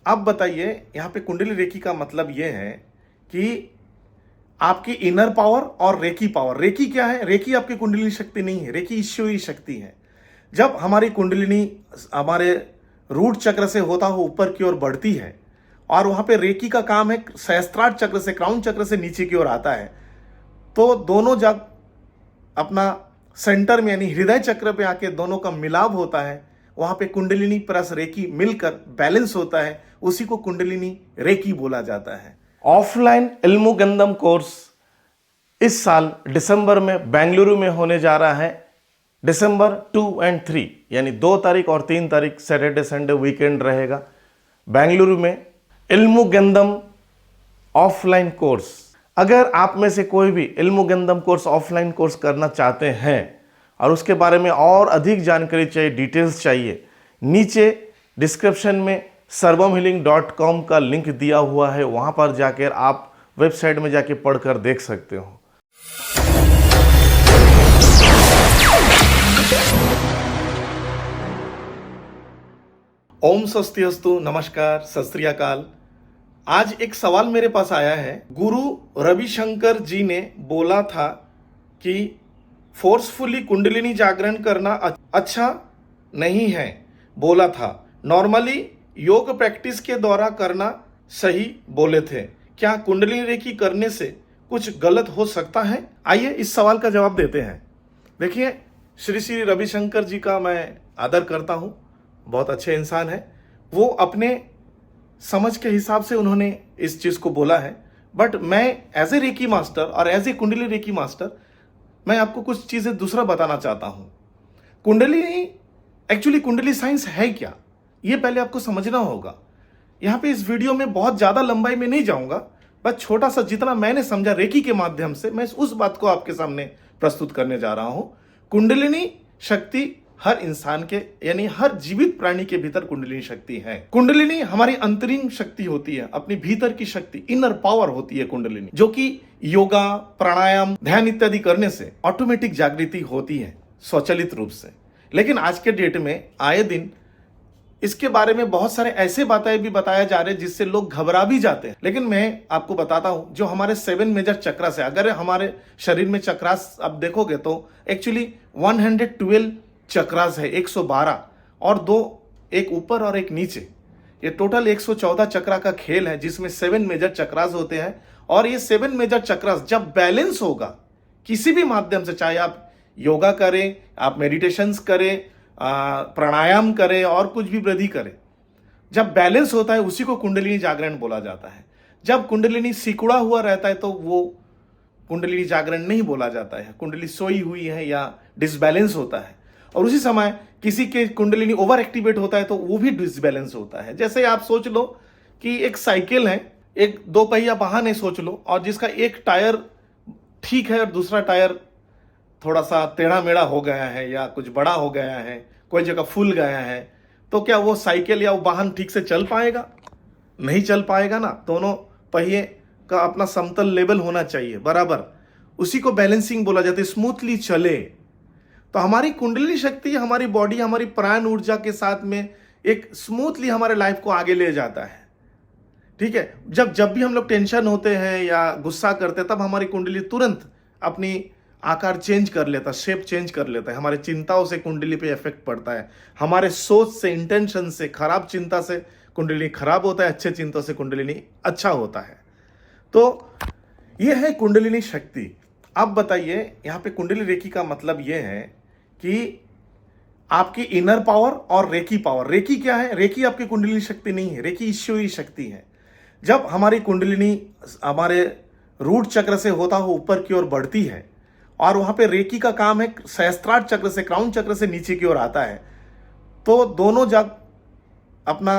अब बताइए, यहाँ पे कुंडली रेकी का मतलब ये है कि आपकी इनर पावर और रेकी पावर। रेकी क्या है? रेकी आपकी कुंडलिनी शक्ति नहीं है, रेकी ईश्वरीय शक्ति है। जब हमारी कुंडलिनी हमारे रूट चक्र से होता हुआ ऊपर की ओर बढ़ती है और वहां पे रेकी का काम है सहस्त्रार चक्र से, क्राउन चक्र से नीचे की ओर आता है, तो दोनों जब अपना सेंटर में यानी हृदय चक्र पे आके दोनों का मिलाप होता है, वहां पे कुंडलिनी प्लस रेकी मिलकर बैलेंस होता है, उसी को कुंडलिनी रेकी बोला जाता है। ऑफलाइन इल्मुगंधम कोर्स इस साल दिसंबर में बेंगलुरु में होने जा रहा है। दिसंबर 2 और 3 यानी 2 तारीख और 3 तारीख सैटरडे संडे वीकेंड रहेगा बेंगलुरु में इल्मुगंधम ऑफलाइन कोर्स। अगर आप में से कोई भी इल्मुगंधम कोर्स ऑफलाइन कोर्स करना चाहते हैं और उसके बारे में और अधिक जानकारी चाहिए, डिटेल्स चाहिए, नीचे डिस्क्रिप्शन में sarvamhealing.com का लिंक दिया हुआ है, वहां पर जाकर आप वेबसाइट में जाके पढ़कर देख सकते हो। ओम स्वस्ति अस्तु, नमस्कार, सत श्री अकाल। आज एक सवाल मेरे पास आया है। गुरु रविशंकर जी ने बोला था कि फोर्सफुली कुंडलिनी जागरण करना अच्छा नहीं है, बोला था। नॉर्मली योग प्रैक्टिस के द्वारा करना सही बोले थे। क्या कुंडलिनी रेकी करने से कुछ गलत हो सकता है? आइए इस सवाल का जवाब देते हैं। देखिए, श्री श्री रविशंकर जी का मैं आदर करता हूं, बहुत अच्छे इंसान है। वो अपने समझ के हिसाब से उन्होंने इस चीज को बोला है, बट मैं एज ए रेकी मास्टर और एज ए कुंडली रेकी मास्टर मैं आपको कुछ चीजें दूसरा बताना चाहता हूं। कुंडली एक्चुअली कुंडली साइंस है क्या, ये पहले आपको समझना होगा। यहां पे इस वीडियो में बहुत ज्यादा लंबाई में नहीं जाऊंगा, बस छोटा सा जितना मैंने समझा रेकी के माध्यम से मैं उस बात को आपके सामने प्रस्तुत करने जा रहा हूं। कुंडलिनी शक्ति हर इंसान के यानी हर जीवित प्राणी के भीतर कुंडलिनी शक्ति है। कुंडलिनी हमारी अंतरिम शक्ति होती है, अपनी भीतर की शक्ति, इनर पावर होती है कुंडलिनी, जो कि योगा, प्राणायाम, ध्यान इत्यादि करने से ऑटोमेटिक जागृति होती है स्वचालित रूप से। लेकिन आज के डेट में आए दिन इसके बारे में बहुत सारे ऐसे बातें भी बताया जा रहे हैं जिससे लोग घबरा भी जाते हैं। लेकिन मैं आपको बताता हूं, जो हमारे 7 मेजर चक्रास है, अगर हमारे शरीर में चक्रास आप देखोगे तो एक्चुअली 112 चक्रास है, 112 और 2 एक ऊपर और एक नीचे, ये टोटल 114 चक्रा का खेल है, जिसमें 7 मेजर चक्रास होते हैं। और ये 7 मेजर चक्रास जब बैलेंस होगा किसी भी माध्यम से, चाहे आप योगा करें, आप मेडिटेशंस करें, प्राणायाम करें और कुछ भी वृद्धि करें, जब बैलेंस होता है उसी को कुंडलिनी जागरण बोला जाता है। जब कुंडलिनी सिकुड़ा हुआ रहता है तो वो कुंडलिनी जागरण नहीं बोला जाता है, कुंडली सोई हुई है या डिसबैलेंस होता है। और उसी समय किसी के कुंडलिनी ओवर एक्टिवेट होता है तो वो भी डिसबैलेंस होता है। जैसे आप सोच लो कि एक साइकिल है, एक 2 पहिया वाहन है सोच लो, और जिसका एक टायर ठीक है और दूसरा टायर थोड़ा सा टेढ़ा मेढ़ा हो गया है या कुछ बड़ा हो गया है, कोई जगह फूल गया है, तो क्या वो साइकिल या वो वाहन ठीक से चल पाएगा? नहीं चल पाएगा ना। दोनों पहिए का अपना समतल लेवल होना चाहिए, बराबर, उसी को बैलेंसिंग बोला जाता है, स्मूथली चले। तो हमारी कुंडलिनी शक्ति हमारी बॉडी, हमारी प्राण ऊर्जा के साथ में एक स्मूथली हमारे लाइफ को आगे ले जाता है। ठीक है, जब भी हम लोग टेंशन होते हैं या गुस्सा करते हैं, तब हमारी कुंडली तुरंत अपनी आकार चेंज कर लेता, शेप चेंज कर लेता है। हमारे चिंताओं से कुंडली पे इफेक्ट पड़ता है, हमारे सोच से, इंटेंशन से, खराब चिंता से कुंडली खराब होता है, अच्छे चिंता से कुंडलिनी अच्छा होता है। तो यह है कुंडलिनी शक्ति। अब बताइए, यहाँ पे कुंडली रेकी का मतलब यह है कि आपकी इनर पावर और रेकी पावर। रेकी क्या है? रेकी आपकी कुंडलिनी शक्ति नहीं है, रेकी ईश्वरीय शक्ति है। जब हमारी कुंडलिनी हमारे रूट चक्र से होता हुआ ऊपर की ओर बढ़ती है और वहां पे रेकी का काम है सहस्त्रार चक्र से, क्राउन चक्र से नीचे की ओर आता है, तो दोनों जब अपना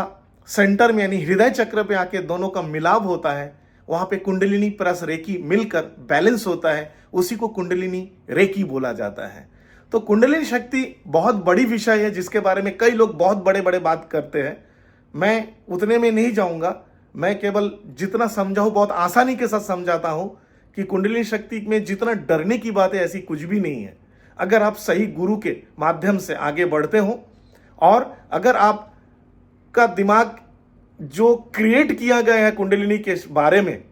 सेंटर में यानी हृदय चक्र पे आके दोनों का मिलाप होता है, वहां पे कुंडलिनी प्लस रेकी मिलकर बैलेंस होता है, उसी को कुंडलिनी रेकी बोला जाता है। तो कुंडलिनी शक्ति बहुत बड़ी विषय है, जिसके बारे में कई लोग बहुत बड़े बड़े बात करते हैं। मैं उतने में नहीं जाऊंगा, मैं केवल जितना समझाऊं बहुत आसानी के साथ समझाता हूं कि कुंडलिनी शक्ति में जितना डरने की बात है ऐसी कुछ भी नहीं है। अगर आप सही गुरु के माध्यम से आगे बढ़ते हो और अगर आपका दिमाग जो क्रिएट किया गया है कुंडलिनी के बारे में,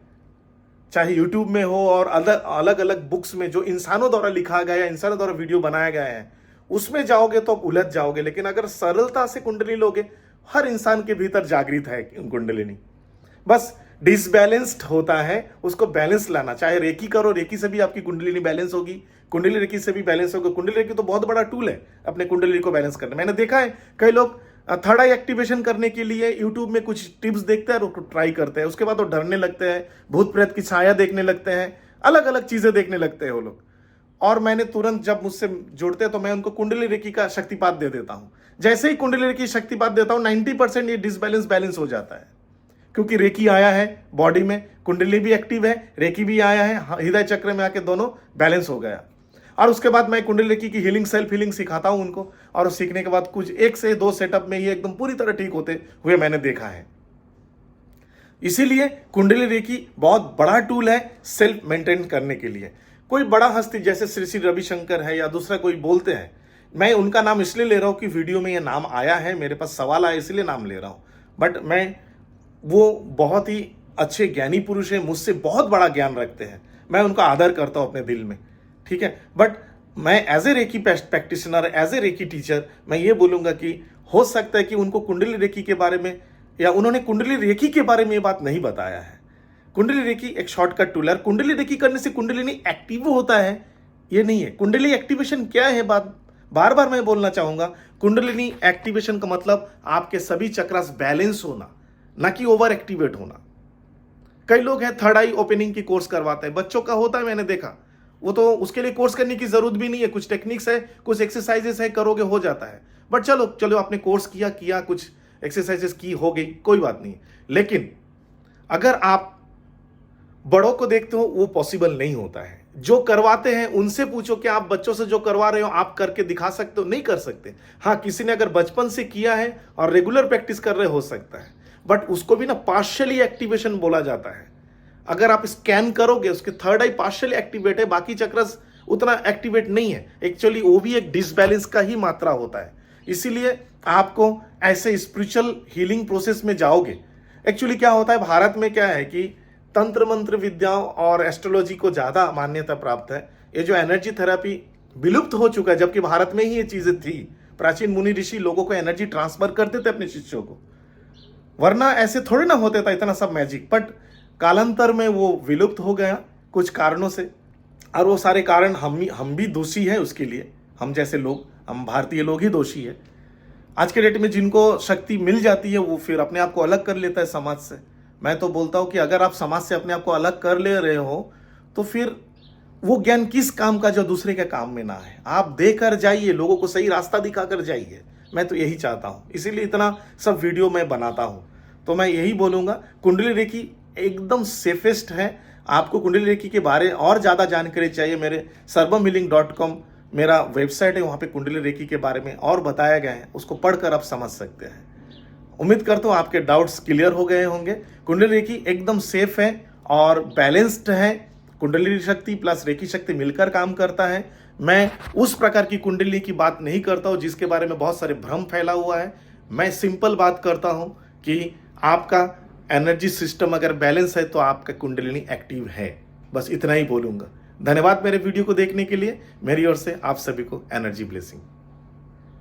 चाहे यूट्यूब में हो और अलग अलग बुक्स में जो इंसानों द्वारा लिखा गया है, इंसानों द्वारा वीडियो बनाया गया है, उसमें जाओगे तो आप उलझ जाओगे। लेकिन अगर सरलता से कुंडली लोगे, हर इंसान के भीतर जागृत है कुंडलिनी, बस डिसबैलेंस्ड होता है, उसको बैलेंस लाना। चाहे रेकी करो, रेकी से भी आपकी कुंडलिनी बैलेंस होगी, कुंडली रेकी से भी बैलेंस होगा। कुंडली रेकी तो बहुत बड़ा टूल है अपने कुंडली को बैलेंस करने। मैंने देखा है कई लोग थर्ड आई एक्टिवेशन करने के लिए यूट्यूब में कुछ टिप्स देखते हैं और ट्राई करते हैं, उसके बाद वो डरने लगते हैं, भूत प्रेत की छाया देखने लगते हैं, अलग अलग चीजें देखने लगते हैं वो लोग। और मैंने तुरंत जब मुझसे जुड़ते हैं तो मैं उनको कुंडली रेकी का शक्तिपात दे देता हूं। जैसे ही कुंडली रेकी शक्तिपात देता हूं 90% ये डिसबैलेंस बैलेंस हो जाता है, क्योंकि रेकी आया है बॉडी में, कुंडली भी एक्टिव है, रेकी भी आया है, हृदय चक्र में आके दोनों बैलेंस हो गया। और उसके बाद मैं कुंडली रेकी की हीलिंग, सेल्फ हीलिंग सिखाता हूं उनको, और सीखने के बाद कुछ 1 से 2 सेटअप में ही एकदम पूरी तरह ठीक होते हुए मैंने देखा है। इसीलिए कुंडली रेकी बहुत बड़ा टूल है सेल्फ मेंटेन करने के लिए। कोई बड़ा हस्ती जैसे श्री श्री रविशंकर है या दूसरा कोई बोलते हैं, मैं उनका नाम इसलिए ले रहा हूं कि वीडियो में ये नाम आया है, मेरे पास सवाल आया इसलिए नाम ले रहा हूं। बट वो बहुत ही अच्छे ज्ञानी पुरुष हैं, मुझसे बहुत बड़ा ज्ञान रखते हैं, मैं उनका आदर करता हूं अपने दिल में, ठीक है। बट मैं as a reiki practitioner, as a reiki teacher, मैं ये बोलूंगा कि हो सकता है कि उनको कुंडली रेकी के बारे में या उन्होंने कुंडली रेकी के बारे में ये बात नहीं बताया है। कुंडली रेकी एक शॉर्टकट टूल है। कुंडली रेकी करने से कुंडलिनी एक्टिव होता है ये नहीं है। कुंडली एक्टिवेशन क्या है, बार बार मैं बोलना चाहूंगा, कुंडलिनी एक्टिवेशन का मतलब आपके सभी चक्रास बैलेंस होना, ना कि ओवर एक्टिवेट होना। कई लोग हैं थर्ड आई ओपनिंग की कोर्स करवाते हैं, बच्चों का होता है, मैंने देखा, वो तो उसके लिए कोर्स करने की जरूरत भी नहीं है, कुछ टेक्निक्स है, कुछ एक्सरसाइजेस है, करोगे हो जाता है। बट चलो आपने कोर्स किया, कुछ एक्सरसाइजेस की, हो गई, कोई बात नहीं। लेकिन अगर आप बड़ों को देखते हो वो पॉसिबल नहीं होता है। जो करवाते हैं उनसे पूछो कि आप बच्चों से जो करवा रहे हो आप करके दिखा सकते हो? नहीं कर सकते। हाँ, किसी ने अगर बचपन से किया है और रेगुलर प्रैक्टिस कर रहे हो सकता है, बट उसको भी ना पार्शियली एक्टिवेशन बोला जाता है। अगर आप स्कैन करोगे उसके थर्ड आई पार्शियली एक्टिवेट है, बाकी चक्रस उतना एक्टिवेट नहीं है। एक्चुअली वो भी एक डिसबैलेंस का ही मात्रा होता है। इसीलिए आपको ऐसे स्पिरिचुअल हीलिंग प्रोसेस में जाओगे। एक्चुअली क्या होता है, भारत में क्या है कि तंत्र मंत्र विद्याओं और एस्ट्रोलॉजी को ज्यादा मान्यता प्राप्त है। ये जो एनर्जी थेरेपी विलुप्त हो चुका है, जबकि भारत में ही ये चीजें थी। प्राचीन मुनि ऋषि लोगों को एनर्जी ट्रांसफर करते थे अपने शिष्यों को, वरना ऐसे थोड़े ना होते था इतना सब मैजिक। बट कालांतर में वो विलुप्त हो गया कुछ कारणों से, और वो सारे कारण हम भी दोषी हैं उसके लिए। हम जैसे लोग, हम भारतीय लोग ही दोषी है। आज के डेट में जिनको शक्ति मिल जाती है वो फिर अपने आप को अलग कर लेता है समाज से। मैं तो बोलता हूं कि अगर आप समाज से अपने आप को अलग कर ले रहे हो तो फिर वो ज्ञान किस काम का जो दूसरे के काम में ना है। आप देकर जाइए, लोगों को सही रास्ता दिखाकर जाइए। मैं तो यही चाहता हूं, इसीलिए इतना सब वीडियो मैं बनाता हूं। तो मैं यही बोलूंगा, कुंडली रेकी एकदम सेफेस्ट है। आपको कुंडली रेकी के बारे और ज्यादा जानकारी चाहिए, मेरे sarvamhealing.com मेरा वेबसाइट है, वहां पे कुंडली रेकी के बारे में और बताया गया है, उसको पढ़कर आप समझ सकते हैं। उम्मीद करता हूं आपके डाउट्स क्लियर हो गए होंगे। कुंडली रेकी एकदम सेफ है और बैलेंस्ड है। कुंडली शक्ति प्लस रेकी शक्ति मिलकर काम करता है। मैं उस प्रकार की कुंडली की बात नहीं करता हूं जिसके बारे में बहुत सारे भ्रम फैला हुआ है। मैं सिंपल बात करता हूं कि आपका एनर्जी सिस्टम अगर बैलेंस है तो आपका कुंडलिनी एक्टिव है। बस इतना ही बोलूंगा। धन्यवाद मेरे वीडियो को देखने के लिए। मेरी ओर से आप सभी को एनर्जी ब्लेसिंग।